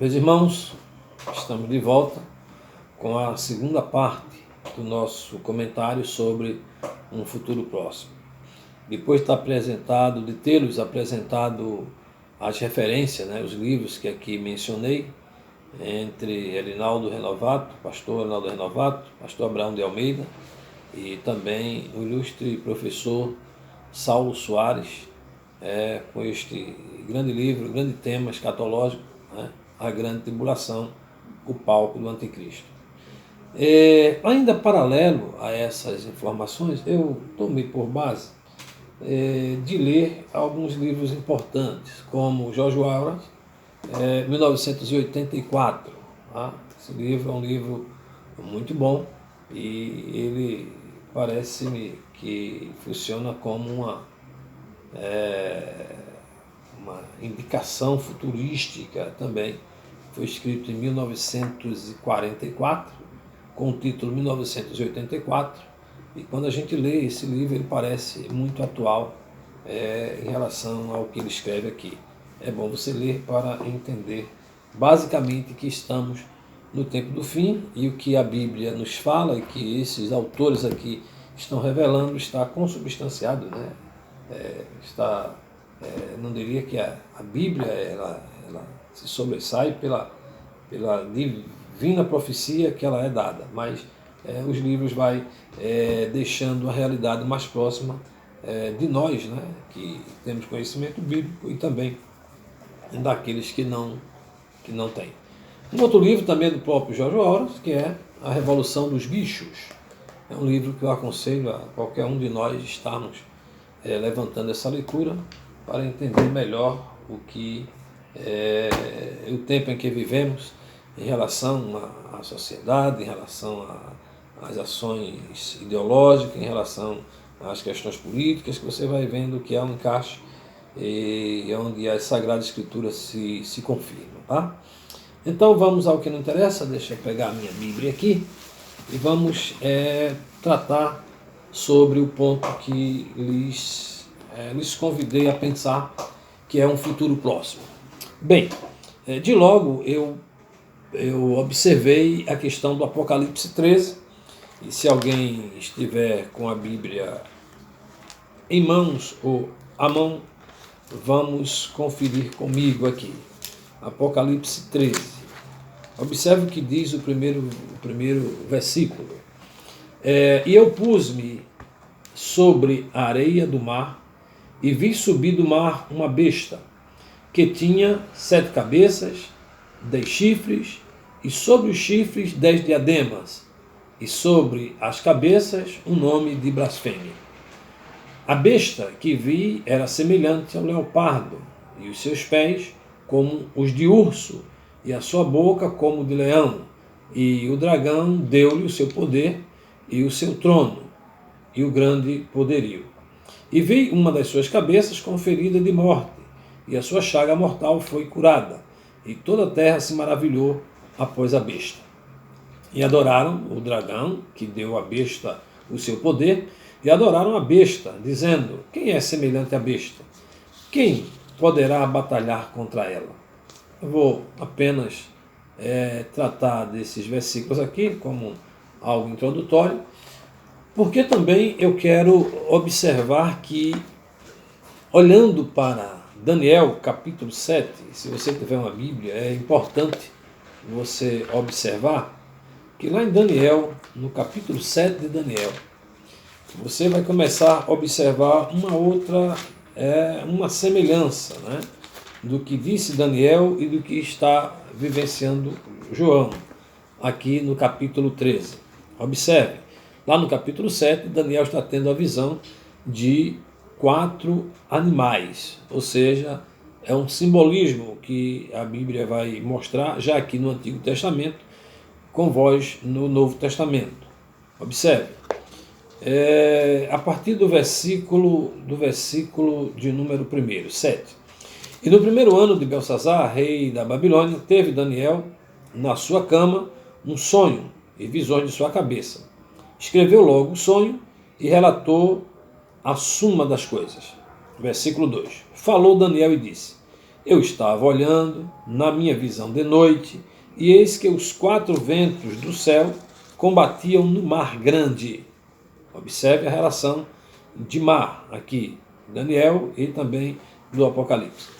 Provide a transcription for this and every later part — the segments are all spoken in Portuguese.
Meus irmãos, estamos de volta com a segunda parte do nosso comentário sobre um futuro próximo. Depois de tê-los apresentado as referências, os livros que aqui mencionei, entre pastor Elinaldo Renovato, pastor Abraão de Almeida e também o ilustre professor Saulo Soares, com este grande livro, grande tema escatológico, a grande tribulação, o palco do anticristo. Ainda paralelo a essas informações, eu tomei por base de ler alguns livros importantes, como George Orwell, 1984. Esse livro é um livro muito bom e ele parece-me que funciona como uma indicação futurística também. Foi escrito em 1944, com o título 1984, e quando a gente lê esse livro, ele parece muito atual em relação ao que ele escreve aqui. É bom você ler para entender basicamente que estamos no tempo do fim e o que a Bíblia nos fala e que esses autores aqui estão revelando está consubstanciado, não diria que a Bíblia ela se sobressai pela divina profecia que ela é dada, mas os livros vai deixando a realidade mais próxima de nós, que temos conhecimento bíblico, e também daqueles que não têm. Um outro livro também é do próprio George Orwell, que é A Revolução dos Bichos. É um livro que eu aconselho a qualquer um de nós estarmos levantando essa leitura para entender melhor o tempo em que vivemos em relação à sociedade, em relação às ações ideológicas, em relação às questões políticas, que você vai vendo que há um encaixe e onde as Sagradas Escrituras se confirmam. Tá? Então vamos ao que não interessa. Deixa eu pegar a minha Bíblia aqui e vamos tratar sobre o ponto que lhes convidei a pensar, que é um futuro próximo. Bem, de logo eu observei a questão do Apocalipse 13, e se alguém estiver com a Bíblia em mãos ou à mão, vamos conferir comigo aqui. Apocalipse 13. Observe o que diz o primeiro versículo. E eu pus-me sobre a areia do mar e vi subir do mar uma besta que tinha 7 cabeças, 10 chifres, e sobre os chifres 10 diademas, e sobre as cabeças um nome de blasfêmia. A besta que vi era semelhante ao leopardo, e os seus pés como os de urso, e a sua boca como de leão. E o dragão deu-lhe o seu poder e o seu trono, e o grande poderio. E vi uma das suas cabeças com ferida de morte, e a sua chaga mortal foi curada, e toda a terra se maravilhou após a besta. E adoraram o dragão, que deu à besta o seu poder, e adoraram a besta, dizendo: quem é semelhante à besta? Quem poderá batalhar contra ela? Eu vou apenas tratar desses versículos aqui como algo introdutório, porque também eu quero observar que, olhando para Daniel, capítulo 7, se você tiver uma Bíblia, é importante você observar que lá em Daniel, no capítulo 7 de Daniel, você vai começar a observar uma semelhança, do que disse Daniel e do que está vivenciando João, aqui no capítulo 13. Observe, lá no capítulo 7, Daniel está tendo a visão de 4 animais, ou seja, é um simbolismo que a Bíblia vai mostrar já aqui no Antigo Testamento, com voz no Novo Testamento. Observe, a partir do versículo de número 1, 7. E no primeiro ano de Belsazar, rei da Babilônia, teve Daniel na sua cama um sonho e visões de sua cabeça. Escreveu logo o sonho e relatou a suma das coisas. Versículo 2. Falou Daniel e disse: Eu estava olhando na minha visão de noite, e eis que os 4 ventos do céu combatiam no mar grande. Observe a relação de mar aqui, Daniel e também do Apocalipse.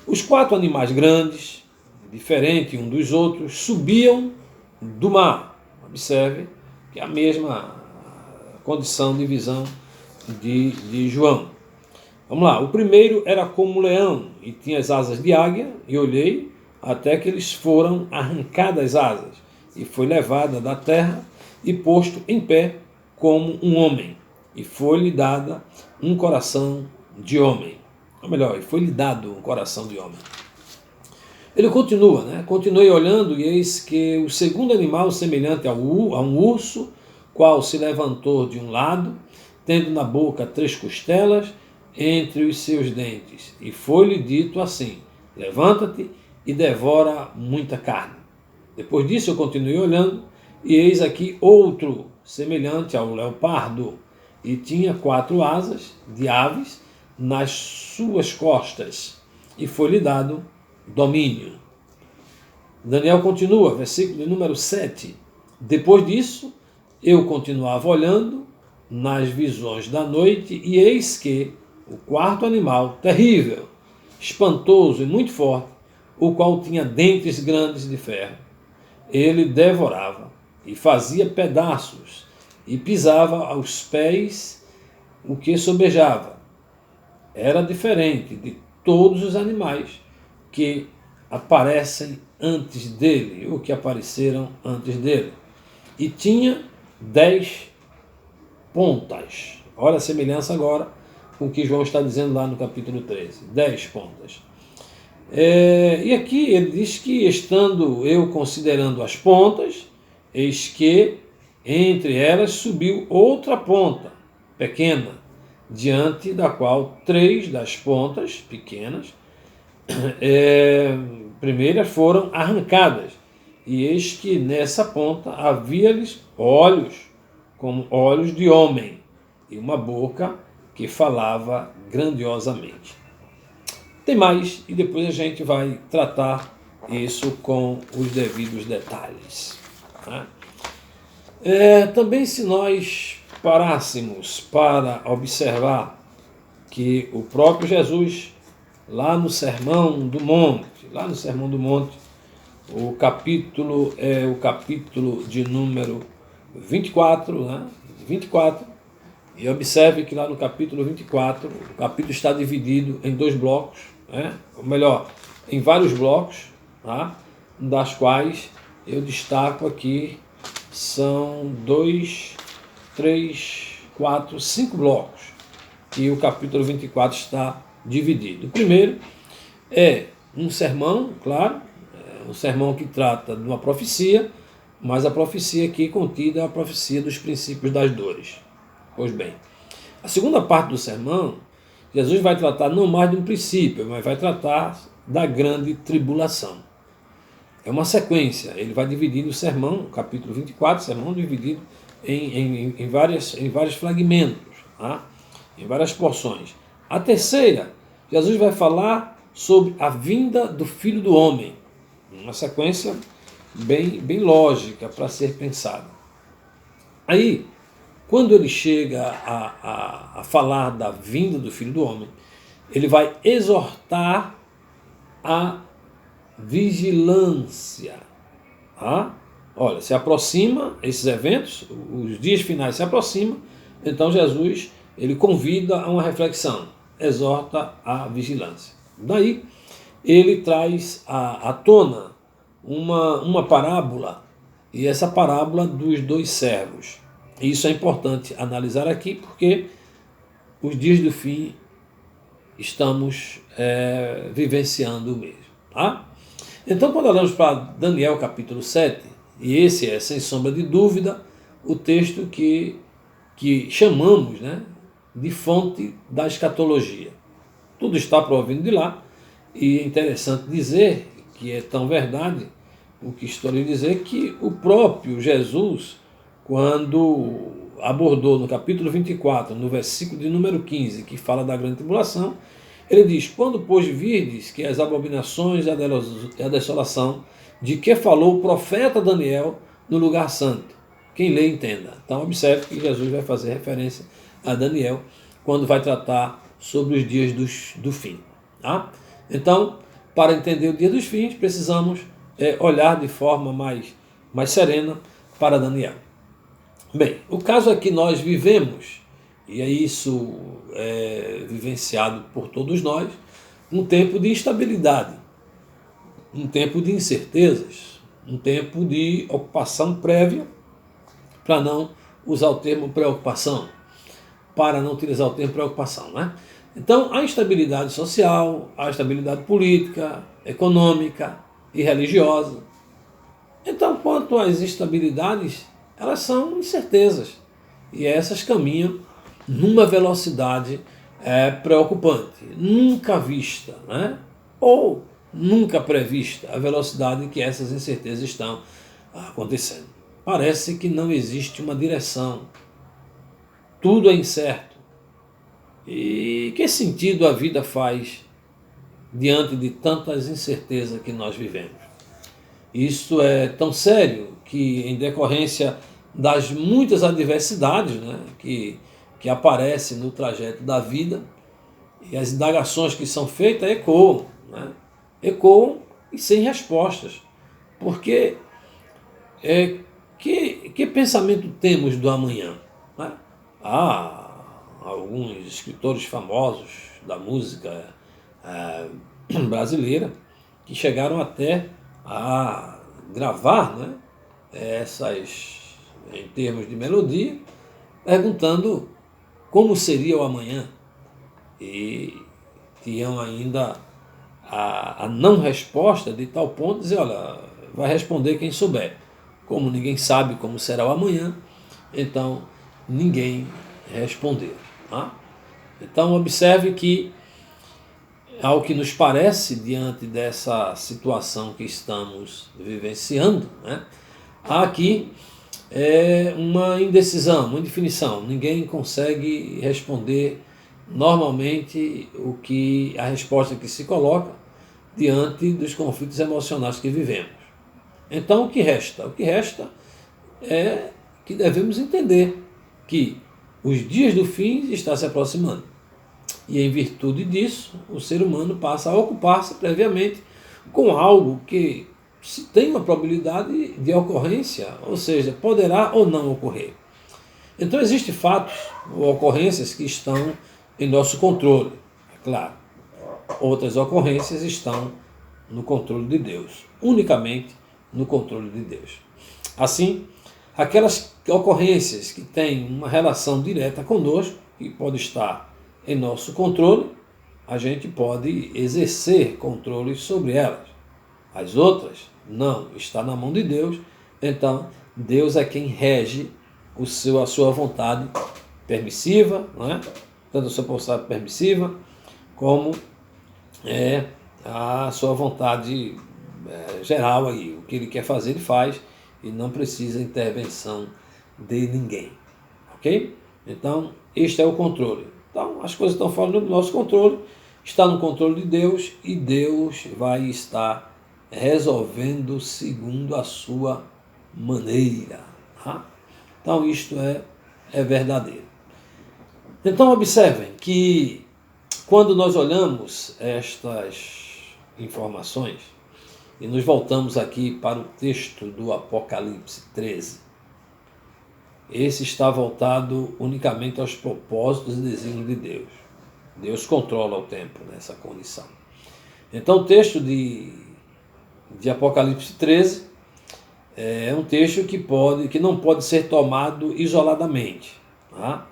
Os 4 animais grandes, diferentes um dos outros, subiam do mar. Observe que é a mesma condição de visão de João. Vamos lá, o primeiro era como um leão e tinha as asas de águia, e olhei até que eles foram arrancadas as asas, e foi levada da terra e posto em pé como um homem, e foi-lhe dada um coração de homem. Ou melhor, foi-lhe dado um coração de homem. Ele continua, né? Continuei olhando, e eis que o segundo animal, semelhante a um urso, qual se levantou de um lado, tendo na boca 3 costelas entre os seus dentes, e foi-lhe dito assim: levanta-te e devora muita carne. Depois disso eu continuei olhando, e eis aqui outro, semelhante ao leopardo, e tinha 4 asas de aves nas suas costas, e foi-lhe dado domínio. Daniel continua, versículo número 7. Depois disso, eu continuava olhando nas visões da noite, e eis que o 4º animal, terrível, espantoso e muito forte, o qual tinha dentes grandes de ferro, ele devorava e fazia pedaços, e pisava aos pés o que sobejava. Era diferente de todos os animais que aparecem antes dele, ou que apareceram antes dele. E tinha 10 pontas. Olha a semelhança agora com o que João está dizendo lá no capítulo 13. 10 pontas. E aqui ele diz que, estando eu considerando as pontas, eis que entre elas subiu outra ponta, pequena, diante da qual 3 das pontas pequenas primeiras foram arrancadas, e eis que nessa ponta havia-lhes olhos, como olhos de homem, e uma boca que falava grandiosamente. Tem mais, e depois a gente vai tratar isso com os devidos detalhes. Né? Também, se nós parássemos para observar que o próprio Jesus, lá no Sermão do Monte, o capítulo é o capítulo de número 24, né? 24, e observe que lá no capítulo 24, o capítulo está dividido em 2 blocos, né? Ou melhor, em vários blocos, tá? Das quais eu destaco aqui, são 2, 3, 4, 5 blocos, que o capítulo 24 está dividido. O primeiro é um sermão, claro, um sermão que trata de uma profecia, mas a profecia aqui contida é a profecia dos princípios das dores. Pois bem, a segunda parte do sermão, Jesus vai tratar não mais de um princípio, mas vai tratar da grande tribulação. É uma sequência, ele vai dividir o sermão, o capítulo 24, o sermão dividido em vários fragmentos, tá? Em várias porções. A terceira, Jesus vai falar sobre a vinda do Filho do Homem, uma sequência bem lógica para ser pensada. Aí, quando ele chega a falar da vinda do Filho do Homem, ele vai exortar a vigilância. Tá? Olha, se aproxima esses eventos, os dias finais se aproximam, então Jesus ele convida a uma reflexão, exorta a vigilância. Daí ele traz à tona uma parábola, e essa parábola dos 2 servos. Isso é importante analisar aqui, porque os dias do fim estamos vivenciando mesmo. Tá? Então, quando olhamos para Daniel capítulo 7, e esse é, sem sombra de dúvida, o texto que chamamos, né, de fonte da escatologia. Tudo está provindo de lá, e é interessante dizer que é tão verdade o que estou a dizer, que o próprio Jesus, quando abordou no capítulo 24, no versículo de número 15, que fala da grande tribulação, Ele diz: quando, pois, virdes que as abominações e a desolação de que falou o profeta Daniel no lugar santo. Quem lê, entenda. Então, observe que Jesus vai fazer referência a Daniel quando vai tratar sobre os dias do fim. Tá? Então, para entender o dia dos fins, precisamos olhar de forma mais serena para Daniel. Bem, o caso é que nós vivemos, e é isso vivenciado por todos nós, um tempo de instabilidade, um tempo de incertezas, um tempo de ocupação prévia, para não usar o termo preocupação, para não utilizar o termo preocupação, né? Então, a instabilidade social, a instabilidade política, econômica e religiosa. Então, quanto às instabilidades, elas são incertezas, e essas caminham numa velocidade preocupante, nunca vista, né? Ou nunca prevista a velocidade que essas incertezas estão acontecendo. Parece que não existe uma direção, tudo é incerto. E que sentido a vida faz diante de tantas incertezas que nós vivemos? Isso é tão sério que, em decorrência das muitas adversidades, né, que aparecem no trajeto da vida, e as indagações que são feitas ecoam, né? Ecoam e sem respostas. Porque que pensamento temos do amanhã? Né? Há alguns escritores famosos da música brasileira que chegaram até a gravar, né, essas, em termos de melodia, perguntando como seria o amanhã. E tinham ainda a não resposta de tal ponto de dizer: olha, vai responder quem souber. Como ninguém sabe como será o amanhã, então ninguém respondeu. Tá? Então observe que, ao que nos parece, diante dessa situação que estamos vivenciando, né, há aqui uma indecisão, uma indefinição. Ninguém consegue responder normalmente a resposta que se coloca diante dos conflitos emocionais que vivemos. Então, o que resta? O que resta é que devemos entender que os dias do fim estão se aproximando. E, em virtude disso, o ser humano passa a ocupar-se previamente com algo que se tem uma probabilidade de ocorrência, ou seja, poderá ou não ocorrer. Então, existem fatos ou ocorrências que estão em nosso controle, é claro. Outras ocorrências estão no controle de Deus, unicamente no controle de Deus. Assim, aquelas ocorrências que têm uma relação direta conosco, que pode estar em nosso controle, a gente pode exercer controle sobre elas. As outras, não, está na mão de Deus, então Deus é quem rege a sua vontade permissiva, não é? Tanto a sua vontade permissiva, como a sua vontade geral aí. O que ele quer fazer, ele faz, e não precisa intervenção de ninguém. Ok? Então, este é o controle. Então, as coisas estão fora do nosso controle, está no controle de Deus, e Deus vai estar resolvendo segundo a sua maneira. Tá? Então, isto é verdadeiro. Então, observem que, quando nós olhamos estas informações, e nos voltamos aqui para o texto do Apocalipse 13, esse está voltado unicamente aos propósitos e desígnios de Deus. Deus controla o tempo nessa condição. Então, o texto de Apocalipse 13 é um texto que não pode ser tomado isoladamente. Tá?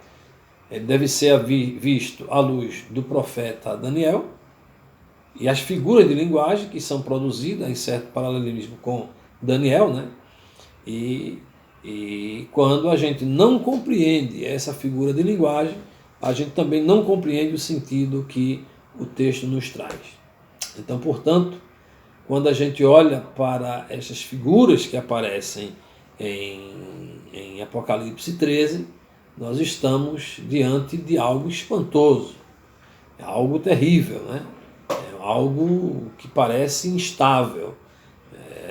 Ele deve ser visto à luz do profeta Daniel e as figuras de linguagem que são produzidas em certo paralelismo com Daniel, né? E quando a gente não compreende essa figura de linguagem, a gente também não compreende o sentido que o texto nos traz. Então, portanto, quando a gente olha para essas figuras que aparecem em Apocalipse 13, nós estamos diante de algo espantoso. É algo terrível, né? É algo que parece instável.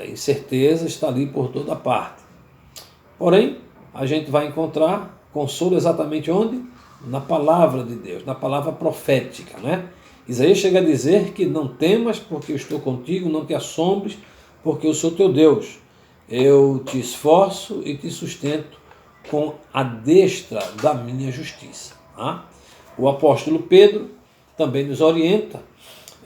Incerteza está ali por toda parte. Porém, a gente vai encontrar consolo exatamente onde? Na palavra de Deus, na palavra profética, né? Isaías chega a dizer que não temas porque eu estou contigo, não te assombres porque eu sou teu Deus. Eu te esforço e te sustento com a destra da minha justiça. Tá? O apóstolo Pedro também nos orienta,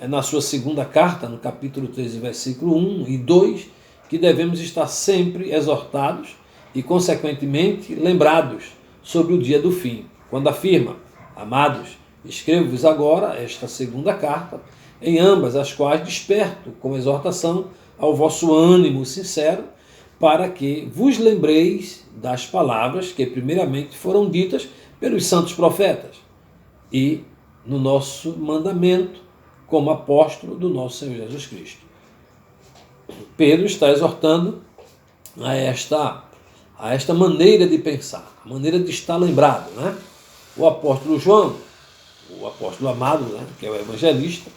na sua segunda carta, no capítulo 13, versículo 1 e 2, que devemos estar sempre exortados e, consequentemente, lembrados sobre o dia do fim, quando afirma: amados, escrevo-vos agora esta segunda carta, em ambas as quais desperto com exortação ao vosso ânimo sincero, para que vos lembreis das palavras que primeiramente foram ditas pelos santos profetas e no nosso mandamento como apóstolo do nosso Senhor Jesus Cristo. Pedro está exortando a esta maneira de pensar, a maneira de estar lembrado, né? O apóstolo João, o apóstolo amado, né, que é o evangelista,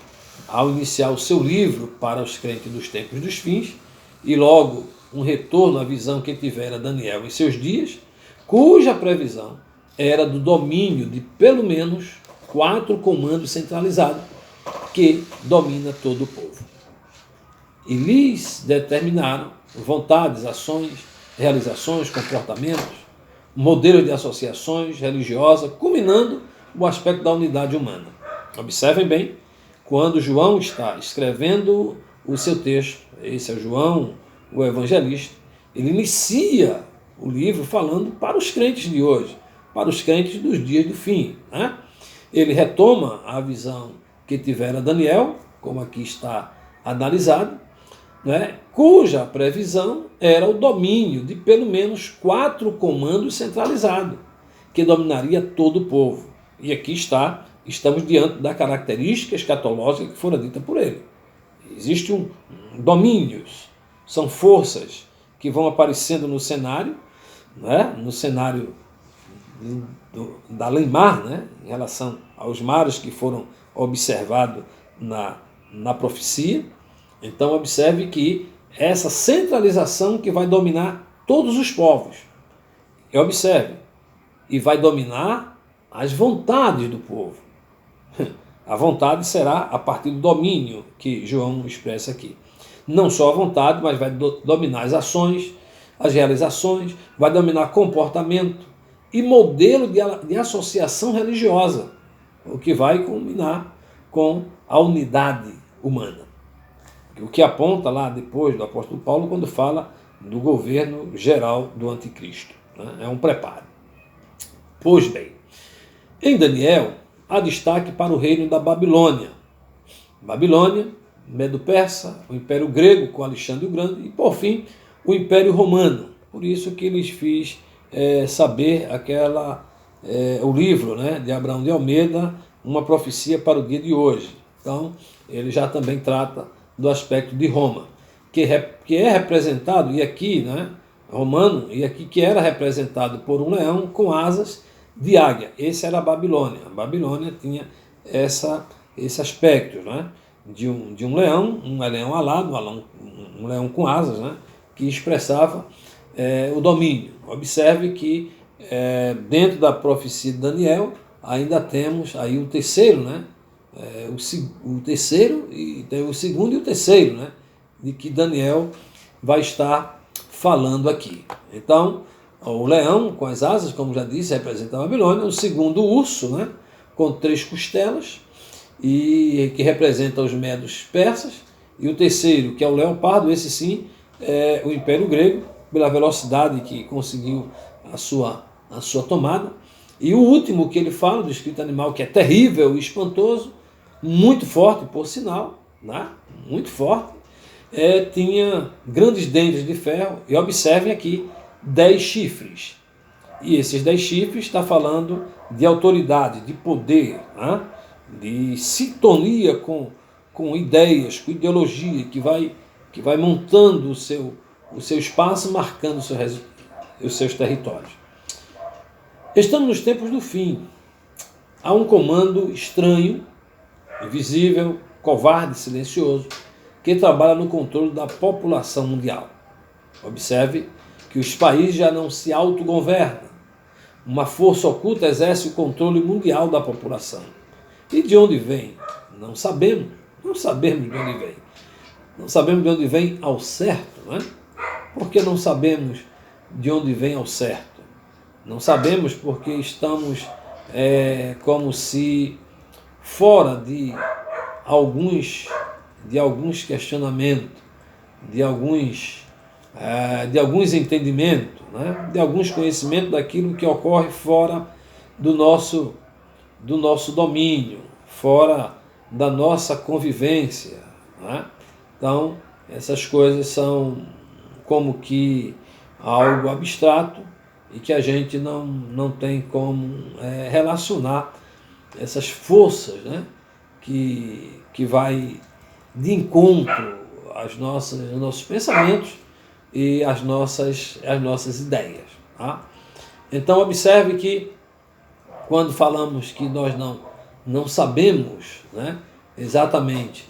ao iniciar o seu livro para os crentes dos tempos dos fins, e logo um retorno à visão que tivera Daniel em seus dias, cuja previsão era do domínio de pelo menos 4 comandos centralizados que domina todo o povo. E lhes determinaram vontades, ações, realizações, comportamentos, modelos de associações religiosas, culminando o aspecto da unidade humana. Observem bem, quando João está escrevendo o seu texto, esse é João, o evangelista, ele inicia o livro falando para os crentes de hoje, para os crentes dos dias do fim, né? Ele retoma a visão que tivera Daniel, como aqui está analisado, né, cuja previsão era o domínio de pelo menos 4 comandos centralizados, que dominaria todo o povo. E aqui estamos diante da característica escatológica que fora dita por ele. Existe domínios, são forças que vão aparecendo no cenário, né, no cenário da além-mar, né, em relação aos mares que foram observados na profecia. Então observe que essa centralização que vai dominar todos os povos. E observe, e vai dominar as vontades do povo. A vontade será a partir do domínio que João expressa aqui. Não só a vontade, mas vai dominar as ações, as realizações, vai dominar comportamento e modelo de associação religiosa, o que vai culminar com a unidade humana. O que aponta lá depois do apóstolo Paulo quando fala do governo geral do anticristo. Né? É um preparo. Pois bem, em Daniel há destaque para o reino da Babilônia. Babilônia, Medo-Persa, o Império Grego com Alexandre o Grande e, por fim, o Império Romano. Por isso que lhes fiz saber o livro, né, de Abraão de Almeida, Uma Profecia para o Dia de Hoje. Então, ele já também trata do aspecto de Roma, que é representado, e aqui, né, romano, e aqui que era representado por um leão com asas de águia. Esse era a Babilônia. A Babilônia tinha esse aspecto, né, de um leão, um leão alado, um leão com asas, né, que expressava o domínio. Observe que dentro da profecia de Daniel ainda temos aí o terceiro, né, o terceiro, e tem o segundo e o terceiro, né, de que Daniel vai estar falando aqui. Então, o leão com as asas, como já disse, representa a Babilônia. O segundo, o urso, né, com 3 costelas, e que representa os medos persas. E o terceiro, que é o leopardo, esse sim é o Império Grego, pela velocidade que conseguiu a sua tomada. E o último que ele fala, do espírito animal, que é terrível e espantoso, muito forte, por sinal, né? Muito forte, tinha grandes dentes de ferro, e observem aqui, 10 chifres. E esses 10 chifres está falando de autoridade, de poder, né? De sintonia com ideias, com ideologia, que vai montando o seu espaço, marcando os seus territórios. Estamos nos tempos do fim. Há um comando estranho invisível, covarde, silencioso, que trabalha no controle da população mundial. Observe que os países já não se autogovernam. Uma força oculta exerce o controle mundial da população. E de onde vem? Não sabemos. Não sabemos de onde vem. Não sabemos de onde vem ao certo, não é? Por que não sabemos de onde vem ao certo? Não sabemos porque estamos como se fora de alguns questionamentos, de alguns entendimentos, né? De alguns conhecimentos daquilo que ocorre fora do nosso domínio, fora da nossa convivência, né? Então, essas coisas são como que algo abstrato e que a gente não tem como relacionar essas forças, né? que vai de encontro aos nossos pensamentos e às nossas ideias. Tá? Então, observe que quando falamos que nós não sabemos, né, exatamente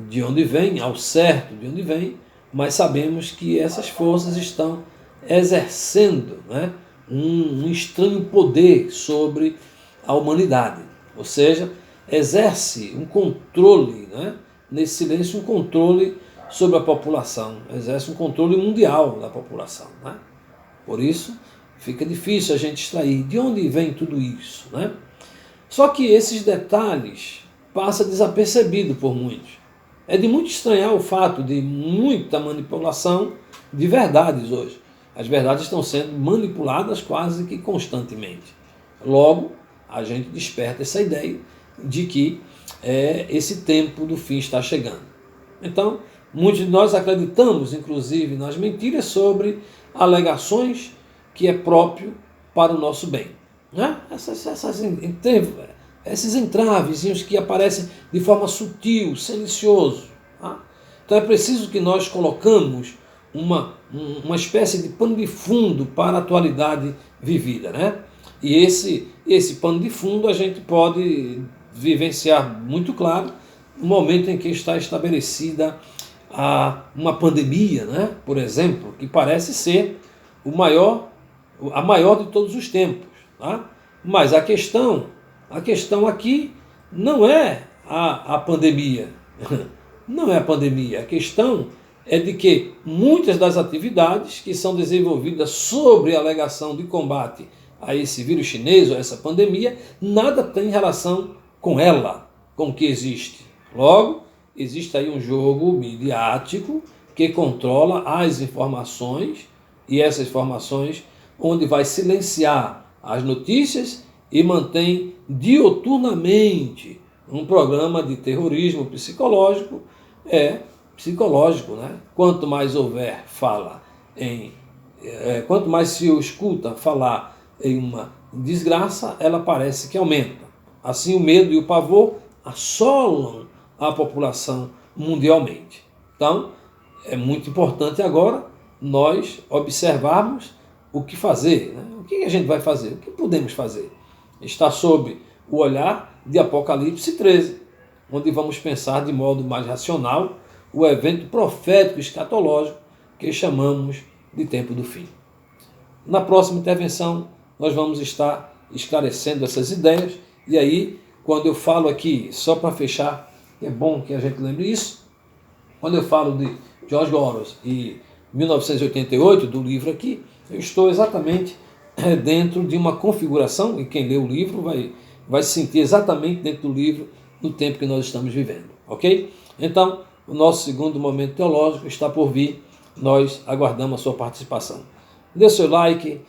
de onde vem, ao certo de onde vem, mas sabemos que essas forças estão exercendo, né, um estranho poder sobre a humanidade. Ou seja, exerce um controle, né, nesse silêncio, um controle sobre a população, exerce um controle mundial da população. Né? Por isso, fica difícil a gente extrair de onde vem tudo isso. Né? Só que esses detalhes passam desapercebidos por muitos. É de muito estranhar o fato de muita manipulação de verdades hoje. As verdades estão sendo manipuladas quase que constantemente. Logo, a gente desperta essa ideia de que esse tempo do fim está chegando. Então, muitos de nós acreditamos, inclusive, nas mentiras sobre alegações que é próprio para o nosso bem. Né? Esses entravezinhos que aparecem de forma sutil, silencioso. Tá? Então é preciso que nós colocamos uma espécie de pano de fundo para a atualidade vivida. Né? E esse pano de fundo a gente pode vivenciar muito claro no momento em que está estabelecida uma pandemia, né? Por exemplo, que parece ser a maior de todos os tempos. Tá? Mas a questão aqui não é a pandemia. Não é a pandemia. A questão é de que muitas das atividades que são desenvolvidas sobre a alegação de combate a esse vírus chinês ou a essa pandemia, nada tem relação com ela, com o que existe. Logo, existe aí um jogo midiático que controla as informações e essas informações onde vai silenciar as notícias e mantém diuturnamente um programa de terrorismo psicológico. Psicológico, né? Quanto mais houver quanto mais se escuta falar em uma desgraça, ela parece que aumenta. Assim, o medo e o pavor assolam a população mundialmente. Então, é muito importante agora nós observarmos o que fazer. Né? O que a gente vai fazer? O que podemos fazer? Está sob o olhar de Apocalipse 13, onde vamos pensar de modo mais racional o evento profético escatológico que chamamos de tempo do fim. Na próxima intervenção, nós vamos estar esclarecendo essas ideias, e aí, quando eu falo aqui, só para fechar, é bom que a gente lembre isso, quando eu falo de George Orwell e 1988, do livro aqui, eu estou exatamente dentro de uma configuração, e quem lê o livro vai se sentir exatamente dentro do livro no tempo que nós estamos vivendo, ok? Então, o nosso segundo momento teológico está por vir, nós aguardamos a sua participação. Dê seu like,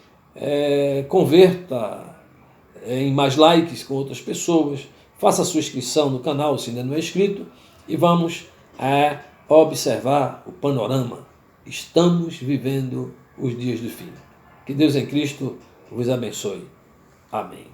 converta em mais likes com outras pessoas, faça a sua inscrição no canal se ainda não é inscrito e vamos observar o panorama. Estamos vivendo os dias do fim. Que Deus em Cristo vos abençoe. Amém.